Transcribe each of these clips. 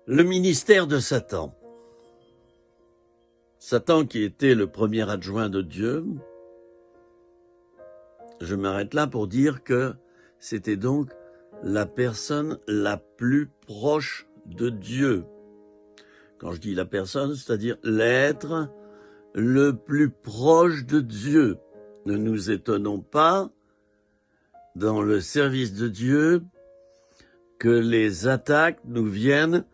Le ministère de Satan. Satan qui était le premier adjoint de Dieu, je m'arrête là pour dire que c'était donc la personne la plus proche de Dieu. Quand je dis la personne, c'est-à-dire l'être le plus proche de Dieu. Ne nous étonnons pas, dans le service de Dieu, que les attaques nous viennent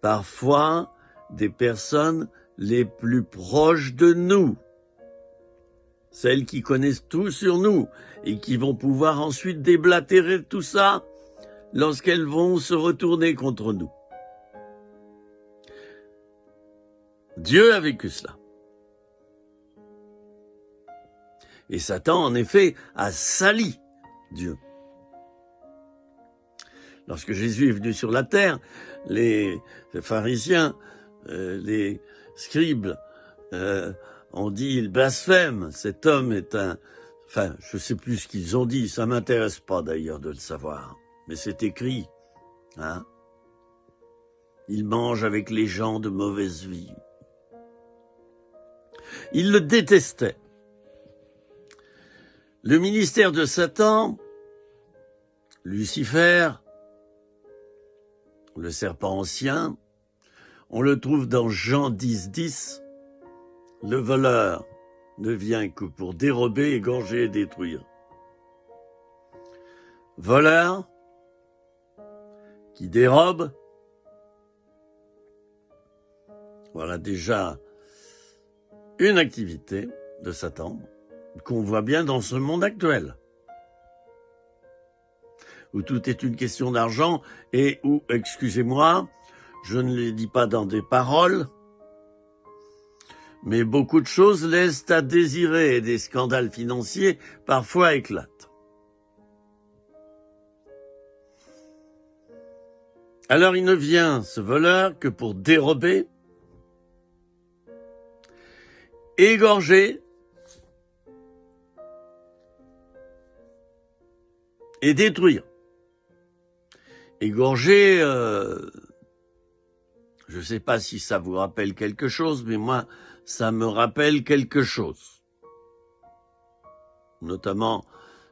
parfois des personnes les plus proches de nous, celles qui connaissent tout sur nous et qui vont pouvoir ensuite déblatérer tout ça lorsqu'elles vont se retourner contre nous. Dieu a vécu cela. Et Satan, en effet, a sali Dieu. Lorsque Jésus est venu sur la terre, les pharisiens, les scribes ont dit, il blasphème, cet homme est un... Enfin, je sais plus ce qu'ils ont dit, ça m'intéresse pas d'ailleurs de le savoir, mais c'est écrit, hein. Il mange avec les gens de mauvaise vie. Ils le détestaient. Le ministère de Satan, Lucifer, le serpent ancien, on le trouve dans Jean 10:10. Le voleur ne vient que pour dérober, égorger et détruire. Voleur qui dérobe, voilà déjà une activité de Satan qu'on voit bien dans ce monde actuel, où tout est une question d'argent et où, excusez-moi, je ne le dis pas dans des paroles, mais beaucoup de choses laissent à désirer et des scandales financiers parfois éclatent. Alors il ne vient, ce voleur, que pour dérober, égorger et détruire. Égorger, je ne sais pas si ça vous rappelle quelque chose, mais moi, ça me rappelle quelque chose. Notamment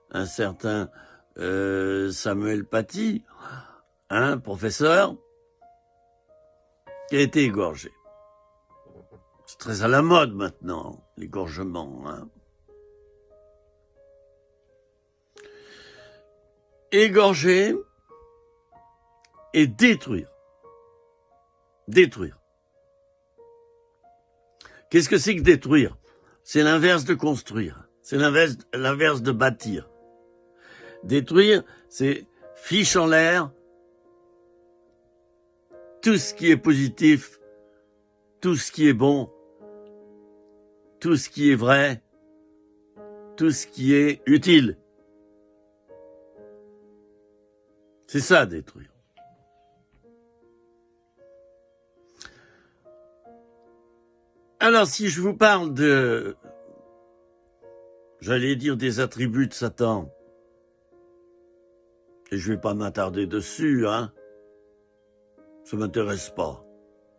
un certain Samuel Paty, un professeur, qui a été égorgé. C'est très à la mode maintenant, l'égorgement, hein. Égorger et détruire. Détruire. Qu'est-ce que c'est que détruire? C'est l'inverse de construire. C'est l'inverse de bâtir. Détruire, c'est fiche en l'air tout ce qui est positif, tout ce qui est bon, tout ce qui est vrai, tout ce qui est utile. C'est ça, détruire. Alors, si je vous parle de, j'allais dire des attributs de Satan, et je vais pas m'attarder dessus, hein, ça m'intéresse pas.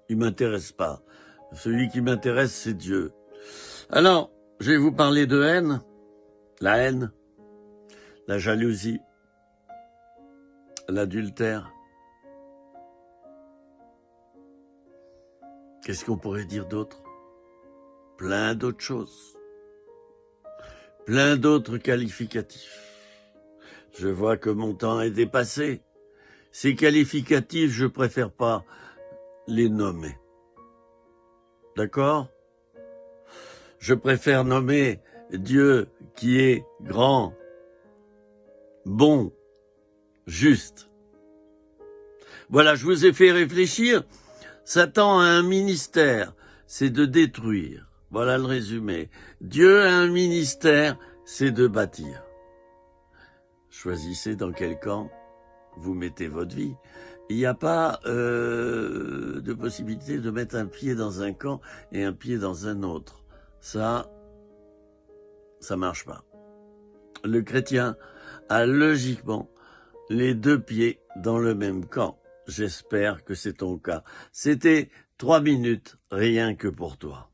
Il m'intéresse pas. Celui qui m'intéresse, c'est Dieu. Alors, je vais vous parler de haine, la jalousie, l'adultère. Qu'est-ce qu'on pourrait dire d'autre? Plein d'autres choses. Plein d'autres qualificatifs. Je vois que mon temps est dépassé. Ces qualificatifs, je préfère pas les nommer. D'accord? Je préfère nommer Dieu qui est grand, bon, juste. Voilà, je vous ai fait réfléchir. Satan a un ministère, c'est de détruire. Voilà le résumé. Dieu a un ministère, c'est de bâtir. Choisissez dans quel camp vous mettez votre vie. Il n'y a pas de possibilité de mettre un pied dans un camp et un pied dans un autre. Ça marche pas. Le chrétien a logiquement les deux pieds dans le même camp. J'espère que c'est ton cas. C'était 3 minutes rien que pour toi.